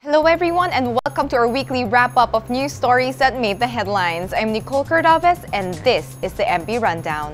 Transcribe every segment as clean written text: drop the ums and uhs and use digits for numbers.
Hello everyone and welcome to our weekly wrap-up of news stories that made the headlines. I'm Nicole Cordoves and this is the MP Rundown.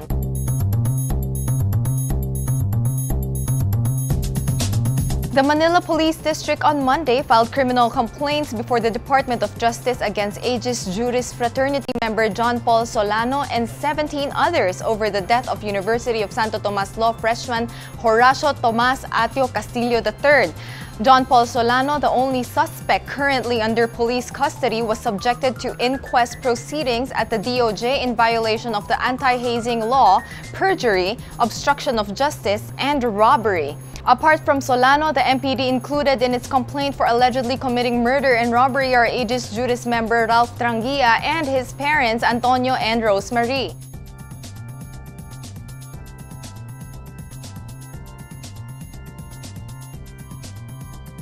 The Manila Police District on Monday filed criminal complaints before the Department of Justice against Aegis Juris Fraternity member John Paul Solano and 17 others over the death of University of Santo Tomas Law freshman Horacio Tomas Atio Castillo III. John Paul Solano, the only suspect currently under police custody, was subjected to inquest proceedings at the DOJ in violation of the anti-hazing law, perjury, obstruction of justice, and robbery. Apart from Solano, the MPD included in its complaint for allegedly committing murder and robbery are Aegis Juris member Ralph Tranguia and his parents Antonio and Rosemary.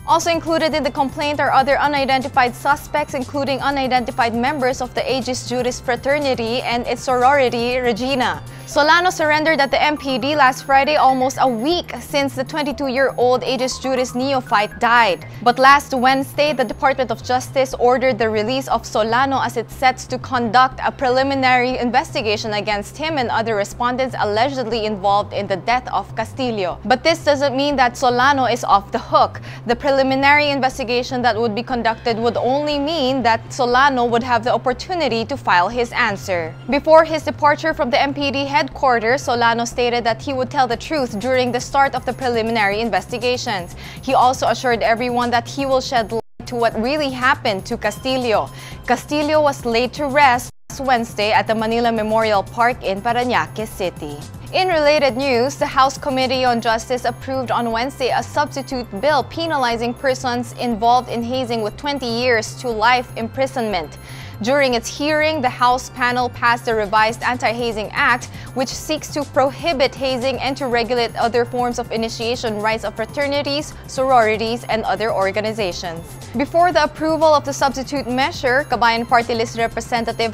Also included in the complaint are other unidentified suspects, including unidentified members of the Aegis Juris Fraternity and its sorority, Regina. Solano surrendered at the MPD last Friday, almost a week since the 22-year-old Aegis Juris neophyte died. But last Wednesday, the Department of Justice ordered the release of Solano as it sets to conduct a preliminary investigation against him and other respondents allegedly involved in the death of Castillo. But this doesn't mean that Solano is off the hook. The preliminary investigation that would be conducted would only mean that Solano would have the opportunity to file his answer. Before his departure from the MPD headquarters, Solano stated that he would tell the truth during the start of the preliminary investigations. He also assured everyone that he will shed light to what really happened to Castillo. Castillo was laid to rest last Wednesday at the Manila Memorial Park in Parañaque City. In related news, the House Committee on Justice approved on Wednesday a substitute bill penalizing persons involved in hazing with 20 years to life imprisonment. During its hearing, the House panel passed the revised Anti-Hazing Act, which seeks to prohibit hazing and to regulate other forms of initiation rights of fraternities, sororities, and other organizations. Before the approval of the substitute measure, Kabayan Party List Representative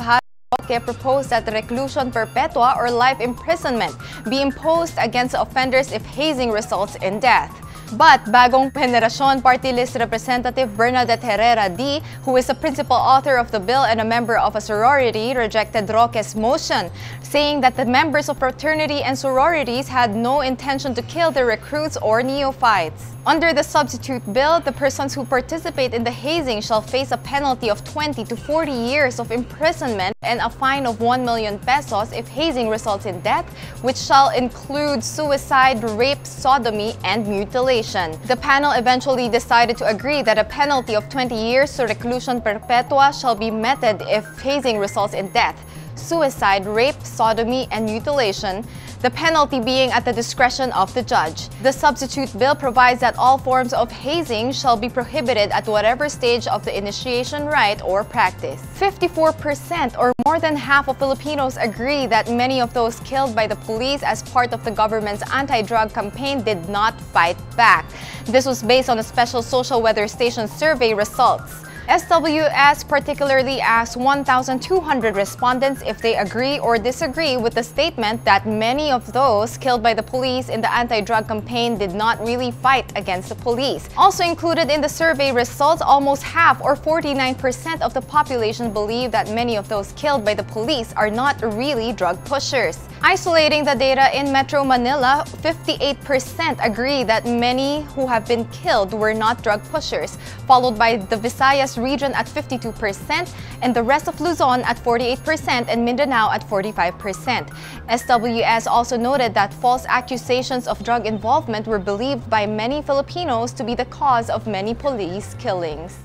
proposed that reclusion perpetua or life imprisonment be imposed against offenders if hazing results in death. But Bagong Henerasyon Party List Representative Bernadette Herrera D., who is the principal author of the bill and a member of a sorority, rejected Roque's motion, saying that the members of fraternity and sororities had no intention to kill the recruits or neophytes. Under the substitute bill, the persons who participate in the hazing shall face a penalty of 20 to 40 years of imprisonment and a fine of 1 million pesos if hazing results in death, which shall include suicide, rape, sodomy, and mutilation. The panel eventually decided to agree that a penalty of 20 years to reclusion perpetua shall be meted if hazing results in death, suicide, rape, sodomy, and mutilation, the penalty being at the discretion of the judge. The substitute bill provides that all forms of hazing shall be prohibited at whatever stage of the initiation rite or practice. 54% or more than half of Filipinos agree that many of those killed by the police as part of the government's anti-drug campaign did not fight back. This was based on a special social weather station survey results. SWS particularly asked 1,200 respondents if they agree or disagree with the statement that many of those killed by the police in the anti-drug campaign did not really fight against the police. Also included in the survey results, almost half or 49% of the population believe that many of those killed by the police are not really drug pushers. Isolating the data in Metro Manila, 58% agree that many who have been killed were not drug pushers, followed by the Visayas region at 52% and the rest of Luzon at 48% and Mindanao at 45%. SWS also noted that false accusations of drug involvement were believed by many Filipinos to be the cause of many police killings.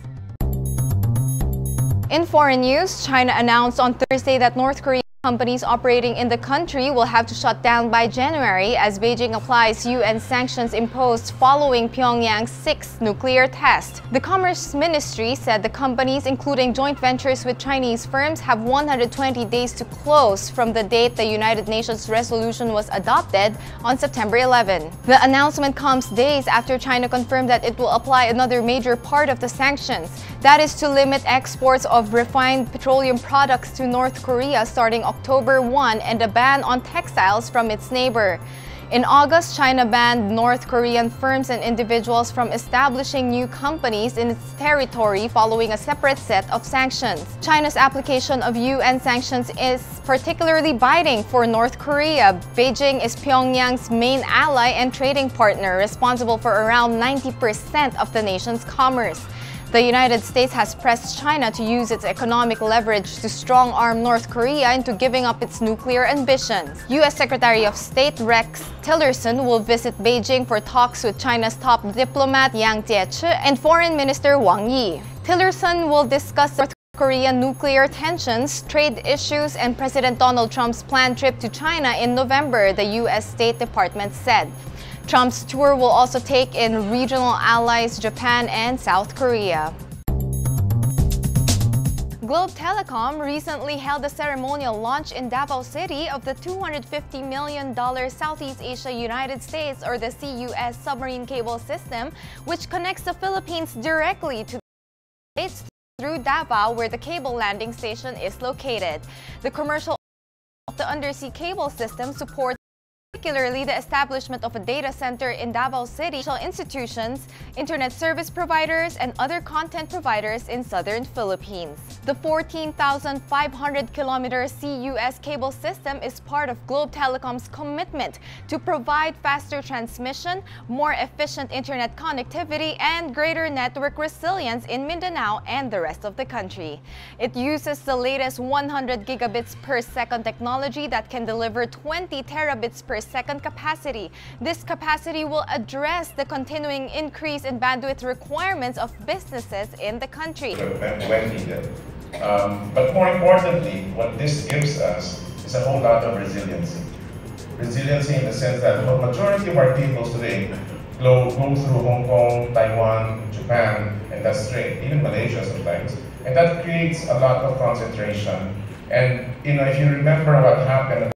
In foreign news, China announced on Thursday that North Korea companies operating in the country will have to shut down by January as Beijing applies UN sanctions imposed following Pyongyang's 6th nuclear test. The Commerce Ministry said the companies, including joint ventures with Chinese firms, have 120 days to close from the date the United Nations resolution was adopted on September 11. The announcement comes days after China confirmed that it will apply another major part of the sanctions. That is to limit exports of refined petroleum products to North Korea starting October 1 and a ban on textiles from its neighbor. In August, China banned North Korean firms and individuals from establishing new companies in its territory following a separate set of sanctions. China's application of UN sanctions is particularly biting for North Korea. Beijing is Pyongyang's main ally and trading partner, responsible for around 90% of the nation's commerce. The United States has pressed China to use its economic leverage to strong-arm North Korea into giving up its nuclear ambitions. U.S. Secretary of State Rex Tillerson will visit Beijing for talks with China's top diplomat Yang Jiechi and Foreign Minister Wang Yi. Tillerson will discuss North Korean nuclear tensions, trade issues, and President Donald Trump's planned trip to China in November, the U.S. State Department said. Trump's tour will also take in regional allies Japan and South Korea. Globe Telecom recently held a ceremonial launch in Davao City of the $250 million Southeast Asia-United States or the CUS submarine cable system, which connects the Philippines directly to the States through Davao, where the cable landing station is located. The commercial of the undersea cable system supports particularly the establishment of a data center in Davao City, institutions, internet service providers, and other content providers in southern Philippines. The 14,500-kilometer CUS cable system is part of Globe Telecom's commitment to provide faster transmission, more efficient internet connectivity, and greater network resilience in Mindanao and the rest of the country. It uses the latest 100 gigabits per second technology that can deliver 20 terabits per second capacity. This capacity will address the continuing increase in bandwidth requirements of businesses in the country. When needed. But more importantly, what this gives us is a whole lot of resiliency. Resiliency in the sense that the majority of our cables today go through Hong Kong, Taiwan, Japan, and that's straight, even Malaysia sometimes. And that creates a lot of concentration. And if you remember what happened